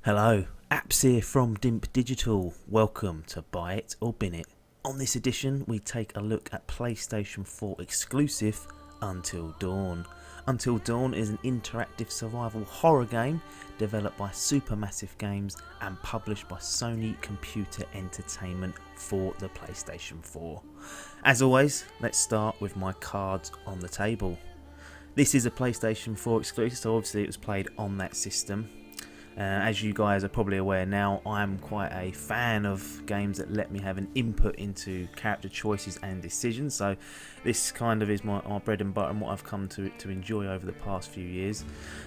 Hello, Apps here from Dimp Digital. Welcome to Buy It or Bin It. On this edition, we take a look at PlayStation 4 exclusive Until Dawn. Until Dawn is an interactive survival horror game developed by Supermassive Games and published by Sony Computer Entertainment for the PlayStation 4. As always, let's start with my cards on the table. This is a PlayStation 4 exclusive, so obviously it was played on that system. As you guys are probably aware now, I'm quite a fan of games that let me have an input into character choices and decisions, so this kind of is my bread and butter and what I've come to enjoy over the past few years.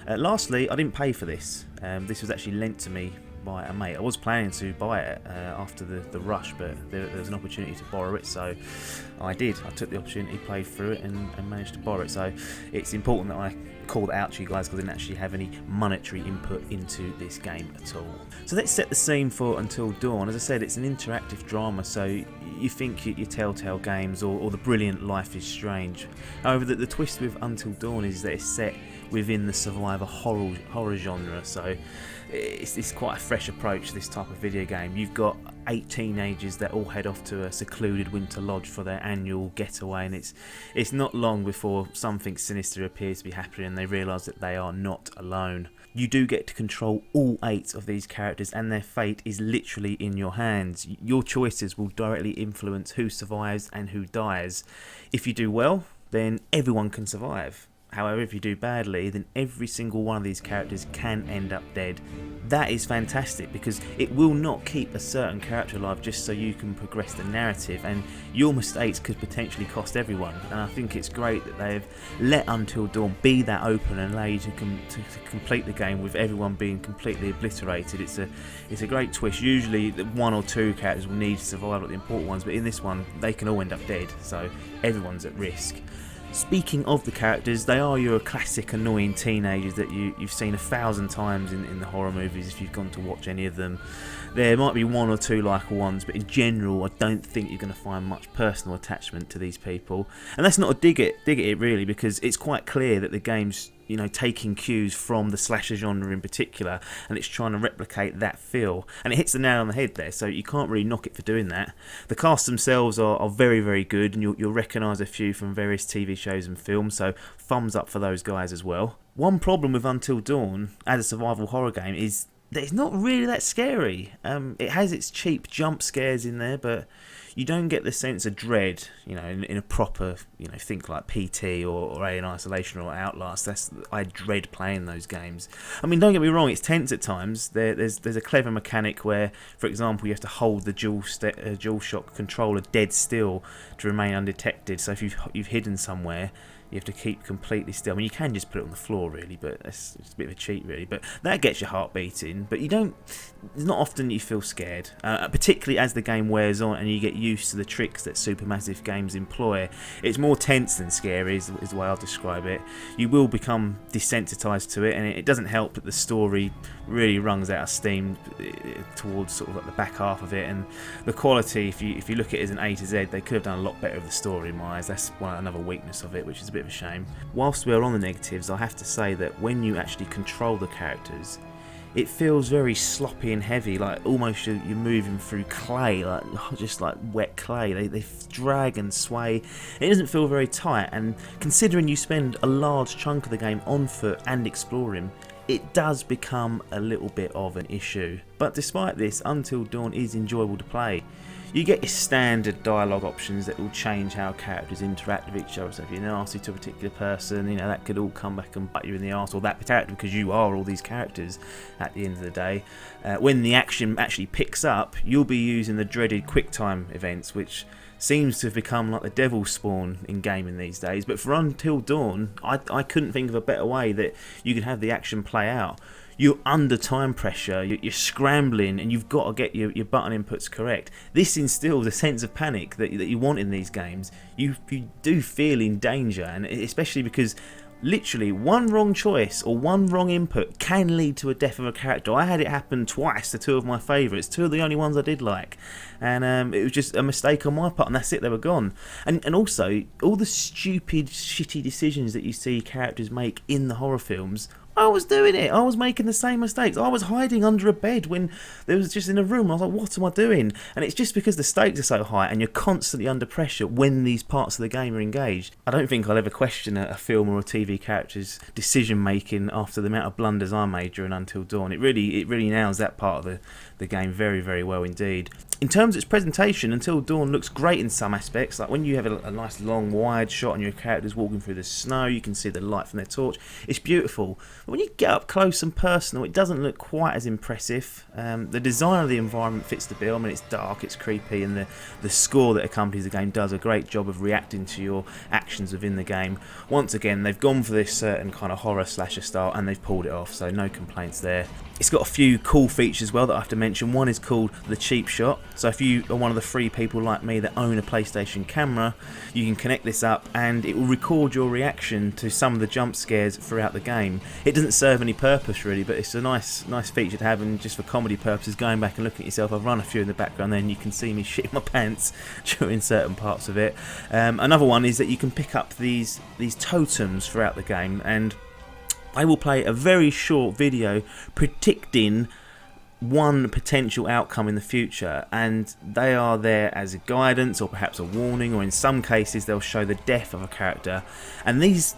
Lastly, I didn't pay for this. This was actually lent to me by a mate. I was planning to buy it after the rush, but there was an opportunity to borrow it, so I did. I took the opportunity, played through it and managed to borrow it, so it's important that I call that out to you guys because I didn't actually have any monetary input into this game at all. So let's set the scene for Until Dawn. As I said, it's an interactive drama, so you think your Telltale games or the brilliant Life is Strange. However, the twist with Until Dawn is that it's set within the survivor horror genre, so it's quite a fresh approach to this type of video game. You've got 8 teenagers that all head off to a secluded winter lodge for their annual getaway, and it's not long before something sinister appears to be happening and they realise that they are not alone. You do get to control all 8 of these characters and their fate is literally in your hands. Your choices will directly influence who survives and who dies. If you do well, then everyone can survive. However, if you do badly, then every single one of these characters can end up dead. That is fantastic because it will not keep a certain character alive just so you can progress the narrative, and your mistakes could potentially cost everyone. And I think it's great that they've let Until Dawn be that open and allow you to complete the game with everyone being completely obliterated. It's a great twist. Usually 1 or 2 characters will need to survive, like the important ones, but in this one they can all end up dead, so everyone's at risk. Speaking of the characters, they are your classic annoying teenagers that you've seen 1,000 times in the horror movies if you've gone to watch any of them. There might be 1 or 2 likeable ones, but in general I don't think you're going to find much personal attachment to these people. And that's not a dig at it really, because it's quite clear that the game's taking cues from the slasher genre in particular, and it's trying to replicate that feel, and it hits the nail on the head there, so you can't really knock it for doing that. The cast themselves are very, very good, and you'll recognise a few from various TV shows and films, so thumbs up for those guys as well. One problem with Until Dawn as a survival horror game is that it's not really that scary. It has its cheap jump scares in there, but you don't get the sense of dread, in a proper, think like PT or Alien Isolation or Outlast. I dread playing those games. I mean, don't get me wrong, it's tense at times. There's a clever mechanic where, for example, you have to hold the DualShock controller dead still to remain undetected. So if you've hidden somewhere, you have to keep completely still. I mean, you can just put it on the floor, really, but it's a bit of a cheat, really. But that gets your heart beating. But it's not often you feel scared, particularly as the game wears on and you get used to the tricks that Supermassive Games employ. It's more tense than scary, is the way I'll describe it. You will become desensitized to it, and it doesn't help that the story really runs out of steam towards sort of like the back half of it, and the quality, if you look at it as an A to Z, they could have done a lot better with the story in my eyes. That's another weakness of it, which is a bit of a shame. Whilst we're on the negatives, I have to say that when you actually control the characters, it feels very sloppy and heavy, like almost you're moving through clay, just like wet clay. They drag and sway. It doesn't feel very tight, and considering you spend a large chunk of the game on foot and exploring, it does become a little bit of an issue. But despite this, Until Dawn is enjoyable to play. You get your standard dialogue options that will change how characters interact with each other. So if you're nasty to a particular person, that could all come back and bite you in the arse, or that character, because you are all these characters at the end of the day. When the action actually picks up, you'll be using the dreaded QuickTime events, which seems to have become like the devil's spawn in gaming these days. But for Until Dawn, I couldn't think of a better way that you could have the action play out. You're under time pressure, you're scrambling, and you've got to get your button inputs correct. This instills a sense of panic that you want in these games. You do feel in danger, and especially because literally one wrong choice or one wrong input can lead to a death of a character. I had it happen twice to 2 of my favourites, 2 of the only ones I did like, and it was just a mistake on my part, and that's it, they were gone. And also all the stupid shitty decisions that you see characters make in the horror films, I was doing it. I was making the same mistakes. I was hiding under a bed when there was just in a room. I was like, what am I doing? And it's just because the stakes are so high and you're constantly under pressure when these parts of the game are engaged. I don't think I'll ever question a film or a TV character's decision making after the amount of blunders I made during Until Dawn. It really nails that part of the game very, very well indeed. In terms of its presentation, Until Dawn looks great in some aspects. Like when you have a nice long wide shot and your character's walking through the snow, you can see the light from their torch. It's beautiful. But when you get up close and personal, it doesn't look quite as impressive. The design of the environment fits the bill. I mean, it's dark, it's creepy, and the score that accompanies the game does a great job of reacting to your actions within the game. Once again, they've gone for this certain kind of horror slasher style and they've pulled it off, so no complaints there. It's got a few cool features as well that I have to mention. One is called the cheap shot. So if you are one of the 3 people like me that own a PlayStation camera, you can connect this up and it will record your reaction to some of the jump scares throughout the game. It doesn't serve any purpose really, but it's a nice feature to have, and just for comedy purposes, going back and looking at yourself, I've run a few in the background there and you can see me shitting my pants during certain parts of it. Another one is that you can pick up these totems throughout the game, and I will play a very short video predicting one potential outcome in the future, and they are there as a guidance or perhaps a warning, or in some cases they'll show the death of a character. And these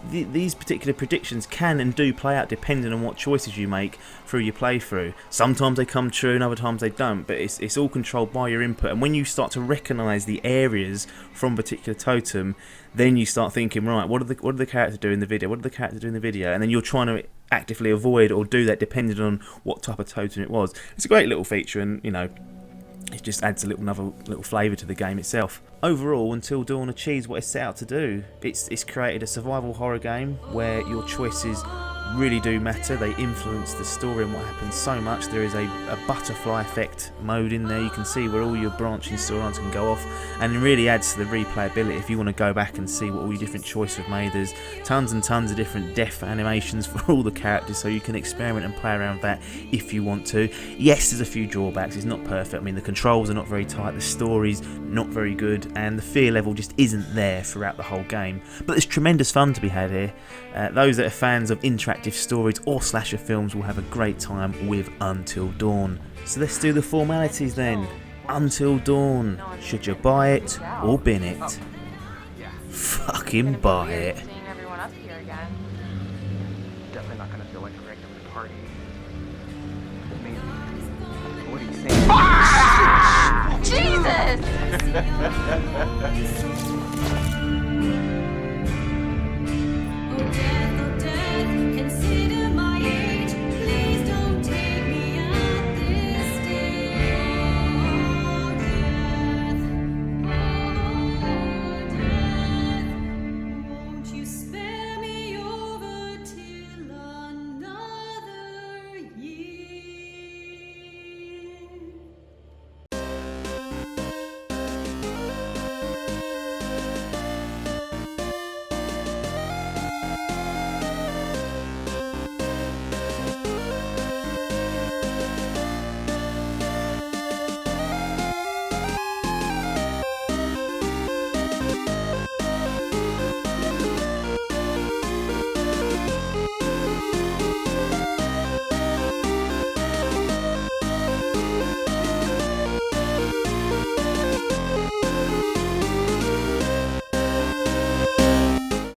particular predictions can and do play out depending on what choices you make through your playthrough. Sometimes they come true and other times they don't, but it's all controlled by your input. And when you start to recognise the areas from a particular totem, then you start thinking, right, what did the character do in the video? What did the character do in the video? And then you're trying to actively avoid or do that depending on what type of totem it was. It's a great little feature, and you know, it just adds another little flavour to the game itself. Overall, Until Dawn achieves what it's set out to do. It's created a survival horror game where your choices really do matter. They influence the story and what happens so much. There is a butterfly effect mode in there. You can see where all your branching storylines can go off, and it really adds to the replayability if you want to go back and see what all your different choices have made. There's tons and tons of different death animations for all the characters, so you can experiment and play around with that if you want to. Yes, there's a few drawbacks. It's not perfect. I mean, the controls are not very tight, the story's not very good, and the fear level just isn't there throughout the whole game. But there's tremendous fun to be had here. Those that are fans of interactive stories or slasher films will have a great time with Until Dawn. So let's do the formalities then. Until Dawn. Should you buy it or bin it? Fucking buy it. Seeing everyone up here again. Definitely not gonna feel like a regular party. Maybe. What do you think? Jesus!